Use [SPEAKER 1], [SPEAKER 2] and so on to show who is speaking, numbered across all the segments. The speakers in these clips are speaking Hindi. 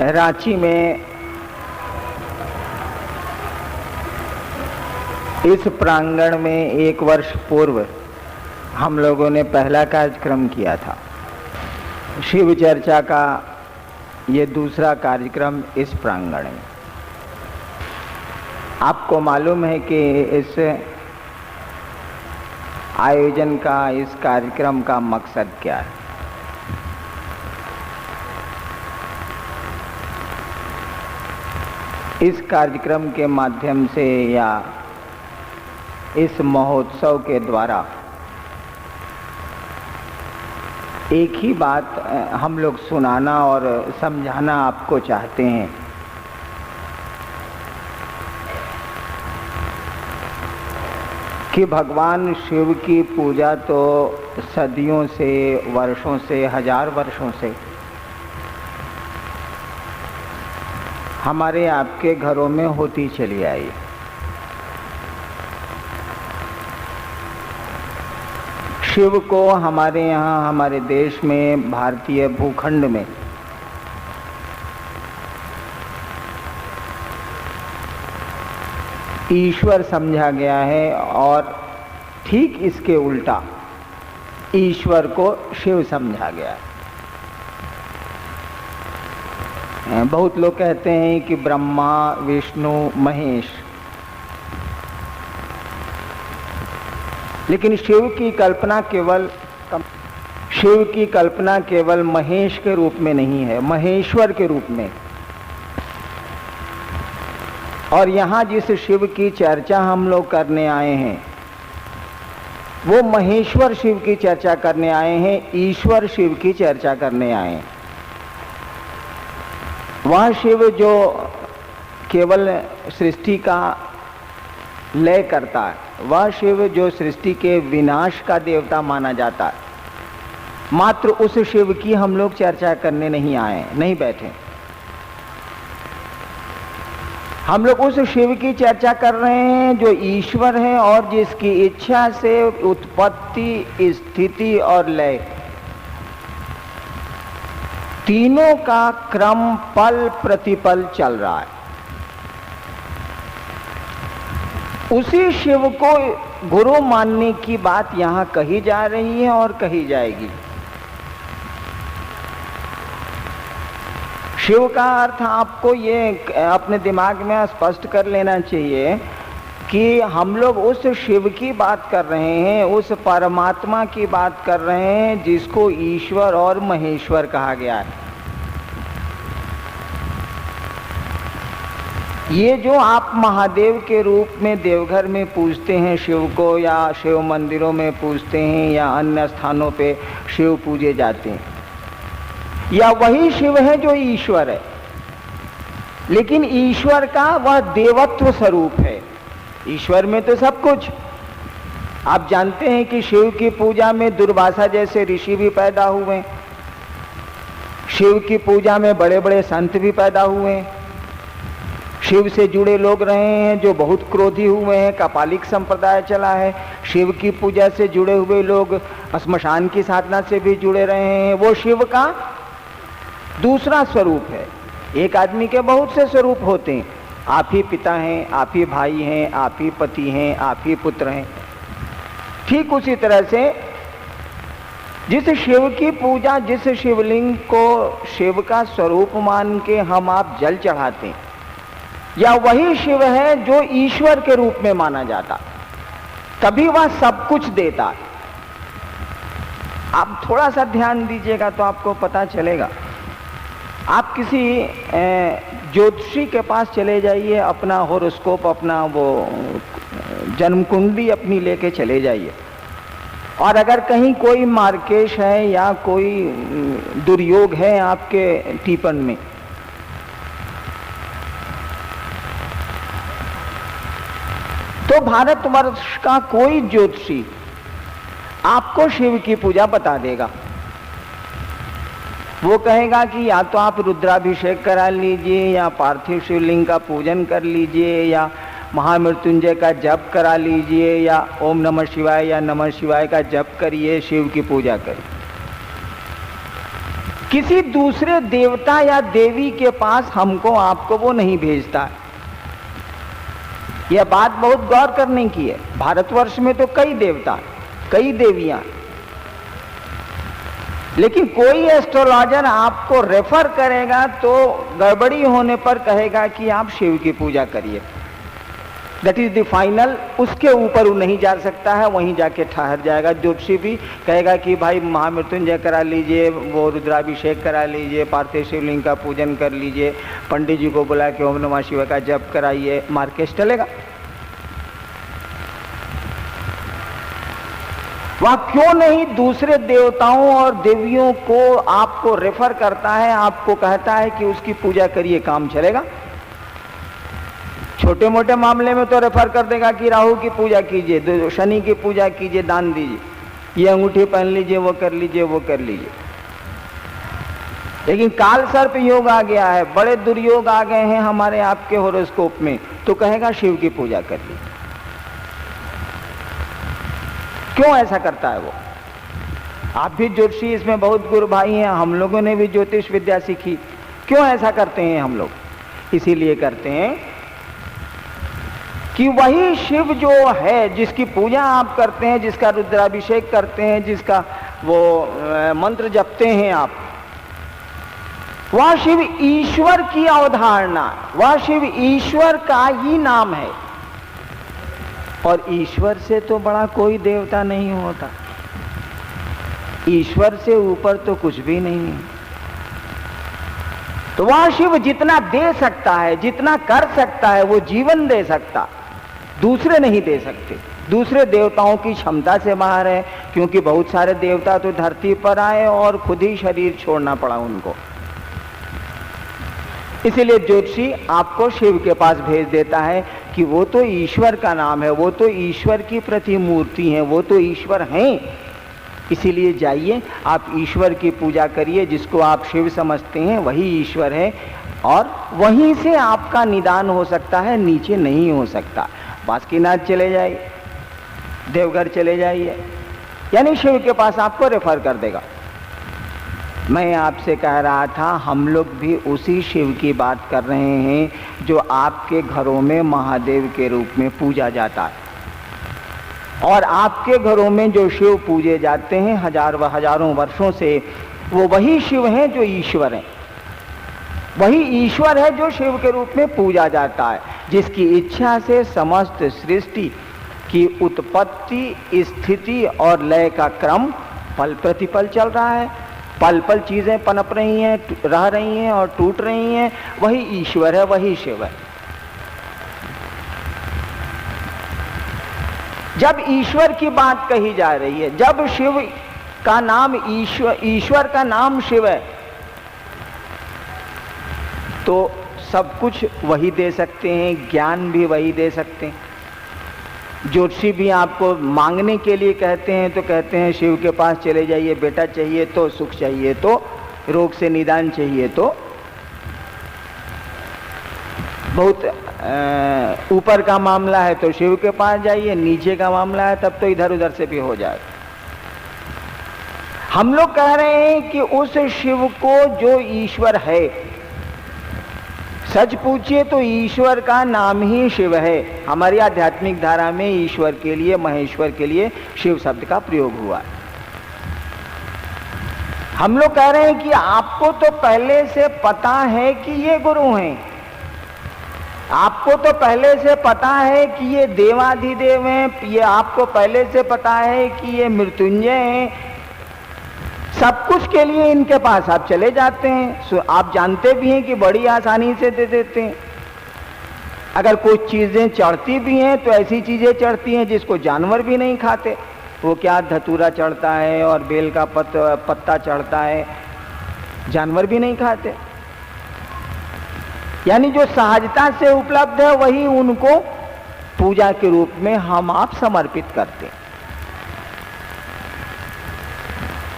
[SPEAKER 1] रांची में इस प्रांगण में 1 वर्ष पूर्व हम लोगों ने पहला कार्यक्रम किया था। शिव चर्चा का ये दूसरा कार्यक्रम इस प्रांगण में। आपको मालूम है कि इस आयोजन का, इस कार्यक्रम का मकसद क्या है। इस कार्यक्रम के माध्यम से या इस महोत्सव के द्वारा एक ही बात हम लोग सुनाना और समझाना आपको चाहते हैं कि भगवान शिव की पूजा तो सदियों से, वर्षों से, हजार वर्षों से हमारे आपके घरों में होती चली आई। शिव को हमारे यहाँ, हमारे देश में, भारतीय भूखंड में ईश्वर समझा गया है और ठीक इसके उल्टा ईश्वर को शिव समझा गया है। बहुत लोग कहते हैं कि ब्रह्मा, विष्णु, महेश, लेकिन शिव की कल्पना केवल महेश के रूप में नहीं है, महेश्वर के रूप में। और यहाँ जिस शिव की चर्चा हम लोग करने आए हैं वो महेश्वर शिव की चर्चा करने आए हैं, ईश्वर शिव की चर्चा करने आए हैं। वह शिव जो केवल सृष्टि का लय करता है, वह शिव जो सृष्टि के विनाश का देवता माना जाता है, मात्र उस शिव की हम लोग चर्चा करने नहीं आए, नहीं बैठे। हम लोग उस शिव की चर्चा कर रहे हैं जो ईश्वर है और जिसकी इच्छा से उत्पत्ति, स्थिति और लय तीनों का क्रम पल प्रतिपल चल रहा है। उसी शिव को गुरु मानने की बात यहाँ कही जा रही है और कही जाएगी। शिव का अर्थ आपको ये अपने दिमाग में स्पष्ट कर लेना चाहिए कि हम लोग उस शिव की बात कर रहे हैं, उस परमात्मा की बात कर रहे हैं जिसको ईश्वर और महेश्वर कहा गया है। ये जो आप महादेव के रूप में देवघर में पूजते हैं शिव को, या शिव मंदिरों में पूजते हैं, या अन्य स्थानों पे शिव पूजे जाते हैं, या वही शिव है जो ईश्वर है। लेकिन ईश्वर का वह देवत्व स्वरूप है। ईश्वर में तो सब कुछ। आप जानते हैं कि शिव की पूजा में दुर्वासा जैसे ऋषि भी पैदा हुए, शिव की पूजा में बड़े बड़े संत भी पैदा हुए, शिव से जुड़े लोग रहे हैं जो बहुत क्रोधी हुए हैं, कपालिक संप्रदाय चला है। शिव की पूजा से जुड़े हुए लोग श्मशान की साधना से भी जुड़े रहे हैं। वो शिव का दूसरा स्वरूप है। एक आदमी के बहुत से स्वरूप होते हैं। आप ही पिता हैं, आप ही भाई हैं, आप ही पति हैं, आप ही पुत्र हैं। ठीक उसी तरह से जिस शिव की पूजा, जिस शिवलिंग को शिव का स्वरूप मान के हम आप जल चढ़ाते हैं, या वही शिव है जो ईश्वर के रूप में माना जाता। तभी वह सब कुछ देता है। आप थोड़ा सा ध्यान दीजिएगा तो आपको पता चलेगा। आप किसी ज्योतिषी के पास चले जाइए, अपना होरोस्कोप, अपना वो जन्म कुंडली अपनी लेके चले जाइए, और अगर कहीं कोई मार्केश है या कोई दुर्योग है आपके टीपन में, तो भारतवर्ष का कोई ज्योतिषी आपको शिव की पूजा बता देगा। वो कहेगा कि या तो आप रुद्राभिषेक करा लीजिए, या पार्थिव शिवलिंग का पूजन कर लीजिए, या महामृत्युंजय का जप करा लीजिए, या ओम नमः शिवाय या नमः शिवाय का जप करिए, शिव की पूजा करिए। किसी दूसरे देवता या देवी के पास हमको आपको वो नहीं भेजता। यह बात बहुत गौर करने की है। भारतवर्ष में तो कई देवता, कई देवियां, लेकिन कोई एस्ट्रोलॉजर आपको रेफर करेगा तो गड़बड़ी होने पर कहेगा कि आप शिव की पूजा करिए। That is the final. उसके ऊपर वो नहीं जा सकता है, वहीं जाके ठहर जाएगा। ज्योतिषी भी कहेगा कि भाई महामृत्युंजय करा लीजिए, वो रुद्राभिषेक करा लीजिए, पार्थिव शिवलिंग का पूजन कर लीजिए, पंडित जी को बुला के ओम नमः शिवाय का जप कराइए, मार्केट चलेगा। वह क्यों नहीं दूसरे देवताओं और देवियों को आपको रेफर करता है, आपको कहता है कि उसकी पूजा करिए, काम चलेगा। छोटे मोटे मामले में तो रेफर कर देगा कि राहु की पूजा कीजिए, शनि की पूजा कीजिए, दान दीजिए, ये अंगूठी पहन लीजिए, वो कर लीजिए, वो कर लीजिए। लेकिन काल सर्प योग आ गया है, बड़े दुर्योग आ गए हैं हमारे आपके होरोस्कोप में, तो कहेगा शिव की पूजा कर लीजिए। क्यों ऐसा करता है वो? आप भी ज्योतिषी इसमें बहुत गुरु भाई हैं, हम लोगों ने भी ज्योतिष विद्या सीखी। क्यों ऐसा करते हैं हम लोग? इसीलिए करते हैं कि वही शिव जो है, जिसकी पूजा आप करते हैं, जिसका रुद्राभिषेक करते हैं, जिसका वो मंत्र जपते हैं आप, वह शिव ईश्वर की अवधारणा, वह शिव ईश्वर का ही नाम है। और ईश्वर से तो बड़ा कोई देवता नहीं होता, ईश्वर से ऊपर तो कुछ भी नहीं है। तो वह शिव जितना दे सकता है, जितना कर सकता है, वो जीवन दे सकता, दूसरे नहीं दे सकते। दूसरे देवताओं की क्षमता से बाहर है, क्योंकि बहुत सारे देवता तो धरती पर आए और खुद ही शरीर छोड़ना पड़ा उनको। इसीलिए ज्योतिषी आपको शिव के पास भेज देता है कि वो तो ईश्वर का नाम है, वो तो ईश्वर की प्रतिमूर्ति है, वो तो ईश्वर हैं। इसीलिए जाइए, आप ईश्वर की पूजा करिए, जिसको आप शिव समझते हैं वही ईश्वर है, और वहीं से आपका निदान हो सकता है, नीचे नहीं हो सकता। बासुकीनाथ चले जाइए, देवघर चले जाइए, यानी शिव के पास आपको रेफर कर देगा। मैं आपसे कह रहा था, हम लोग भी उसी शिव की बात कर रहे हैं जो आपके घरों में महादेव के रूप में पूजा जाता है। और आपके घरों में जो शिव पूजे जाते हैं हजारों वर्षों से, वो वही शिव हैं जो ईश्वर हैं। वही ईश्वर है जो शिव के रूप में पूजा जाता है, जिसकी इच्छा से समस्त सृष्टि की उत्पत्ति, स्थिति और लय का क्रम पल प्रतिपल चल रहा है। पल पल चीजें पनप रही हैं, रह रही हैं और टूट रही हैं। वही ईश्वर है, वही शिव है। जब ईश्वर की बात कही जा रही है, जब शिव का नाम ईश्वर का नाम शिव है, तो सब कुछ वही दे सकते हैं, ज्ञान भी वही दे सकते हैं। ज्योतिषी भी आपको मांगने के लिए कहते हैं तो कहते हैं शिव के पास चले जाइए, बेटा चाहिए तो, सुख चाहिए तो, रोग से निदान चाहिए तो। बहुत ऊपर का मामला है तो शिव के पास जाइए, नीचे का मामला है तब तो इधर उधर से भी हो जाए। हम लोग कह रहे हैं कि उस शिव को जो ईश्वर है, सच पूछिए तो ईश्वर का नाम ही शिव है। हमारी आध्यात्मिक धारा में ईश्वर के लिए, महेश्वर के लिए शिव शब्द का प्रयोग हुआ। हम लोग कह रहे हैं कि आपको तो पहले से पता है कि ये गुरु हैं, आपको तो पहले से पता है कि ये देवाधिदेव हैं, ये आपको पहले से पता है कि ये मृत्युंजय हैं। सब कुछ के लिए इनके पास आप चले जाते हैं। आप जानते भी हैं कि बड़ी आसानी से दे देते हैं। अगर कुछ चीजें चढ़ती भी हैं तो ऐसी चीजें चढ़ती हैं जिसको जानवर भी नहीं खाते। वो क्या, धतूरा चढ़ता है और बेल का पत्ता चढ़ता है, जानवर भी नहीं खाते। यानी जो सहजता से उपलब्ध है वही उनको पूजा के रूप में हम आप समर्पित करते हैं।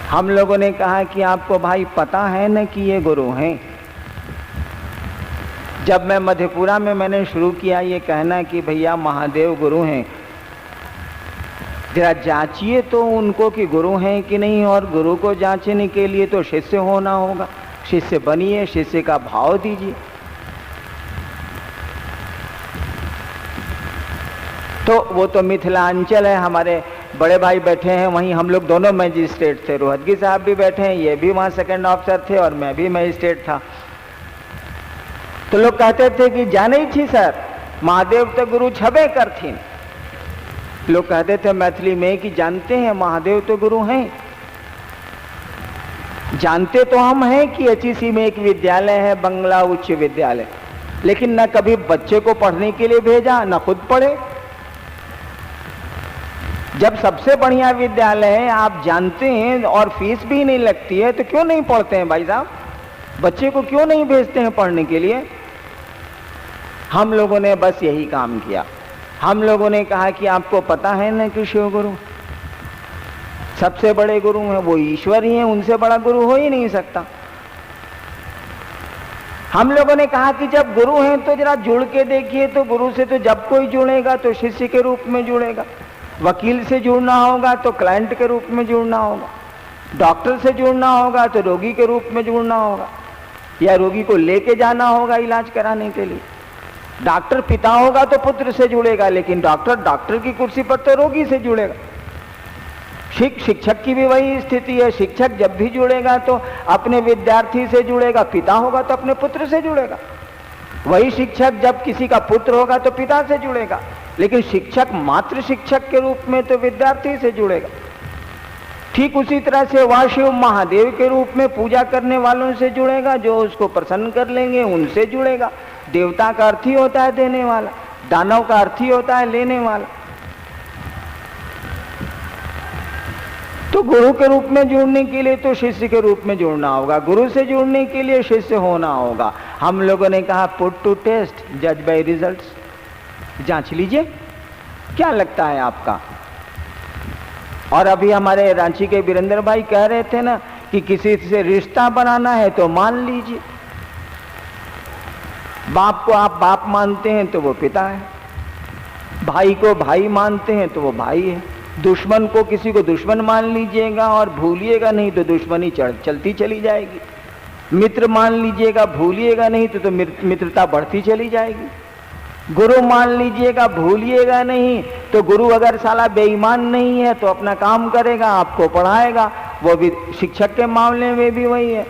[SPEAKER 1] हम लोगों ने कहा कि आपको भाई पता है न कि ये गुरु हैं। जब मैं मधेपुरा में मैंने शुरू किया ये कहना कि भैया महादेव गुरु हैं, जरा जांचिए तो उनको कि गुरु हैं कि नहीं, और गुरु को जांचने के लिए तो शिष्य होना होगा। शिष्य बनिए, शिष्य का भाव दीजिए। तो वो तो मिथिलांचल है, हमारे बड़े भाई बैठे हैं वहीं, हम लोग दोनों मैजिस्ट्रेट थे, रोहतगी साहब भी बैठे हैं, ये भी वहाँ सेकंड ऑफिसर थे और मैं भी मैजिस्ट्रेट था। तो लोग कहते थे कि जाने ही थी सर, महादेव तो गुरु छबे करथिन। लोग कहते थे मैथिली में कि जानते हैं महादेव तो गुरु हैं। जानते तो हम हैं कि एचईसी में एक विद्यालय है, बंगला उच्च विद्यालय, लेकिन न कभी बच्चे को पढ़ने के लिए भेजा, न खुद पढ़े। जब सबसे बढ़िया विद्यालय है आप जानते हैं और फीस भी नहीं लगती है, तो क्यों नहीं पढ़ते हैं भाई साहब? बच्चे को क्यों नहीं भेजते हैं पढ़ने के लिए? हम लोगों ने बस यही काम किया। हम लोगों ने कहा कि आपको पता है ना कि शिव गुरु सबसे बड़े गुरु हैं, वो ईश्वर ही हैं, उनसे बड़ा गुरु हो ही नहीं सकता। हम लोगों ने कहा कि जब गुरु हैं तो जरा जुड़ के देखिए, तो गुरु से तो जब कोई जुड़ेगा तो शिष्य के रूप में जुड़ेगा, वकील से जुड़ना होगा तो क्लाइंट के रूप में जुड़ना होगा, डॉक्टर से जुड़ना होगा तो रोगी के रूप में जुड़ना होगा, या रोगी को लेके जाना होगा इलाज कराने के लिए। डॉक्टर पिता होगा तो पुत्र से जुड़ेगा, लेकिन डॉक्टर की कुर्सी पर तो रोगी से जुड़ेगा। शिक्षक की भी वही स्थिति है। शिक्षक जब भी जुड़ेगा तो अपने विद्यार्थी से जुड़ेगा, पिता होगा तो अपने पुत्र से जुड़ेगा। वही शिक्षक जब किसी का पुत्र होगा तो पिता से जुड़ेगा, लेकिन शिक्षक मात्र शिक्षक के रूप में तो विद्यार्थी से जुड़ेगा। ठीक उसी तरह से वह शिव महादेव के रूप में पूजा करने वालों से जुड़ेगा, जो उसको प्रसन्न कर लेंगे उनसे जुड़ेगा। देवता का अर्थ ही होता है देने वाला, दानव का अर्थ ही होता है लेने वाला। तो गुरु के रूप में जुड़ने के लिए तो शिष्य के रूप में जुड़ना होगा, गुरु से जुड़ने के लिए शिष्य होना होगा। हम लोगों ने कहा पुट टू टेस्ट, जज बाय रिजल्ट्स। जांच लीजिए क्या लगता है आपका। और अभी हमारे रांची के वीरेंद्र भाई कह रहे थे ना कि किसी से रिश्ता बनाना है तो मान लीजिए। बाप को आप बाप मानते हैं तो वो पिता है, भाई को भाई मानते हैं तो वो भाई है। दुश्मन को किसी को दुश्मन मान लीजिएगा और भूलिएगा नहीं तो दुश्मनी चलती चली जाएगी। मित्र मान लीजिएगा, भूलिएगा नहीं तो मित्रता बढ़ती चली जाएगी। गुरु मान लीजिएगा, भूलिएगा नहीं तो गुरु अगर साला बेईमान नहीं है तो अपना काम करेगा, आपको पढ़ाएगा। वो भी शिक्षक के मामले में भी वही है।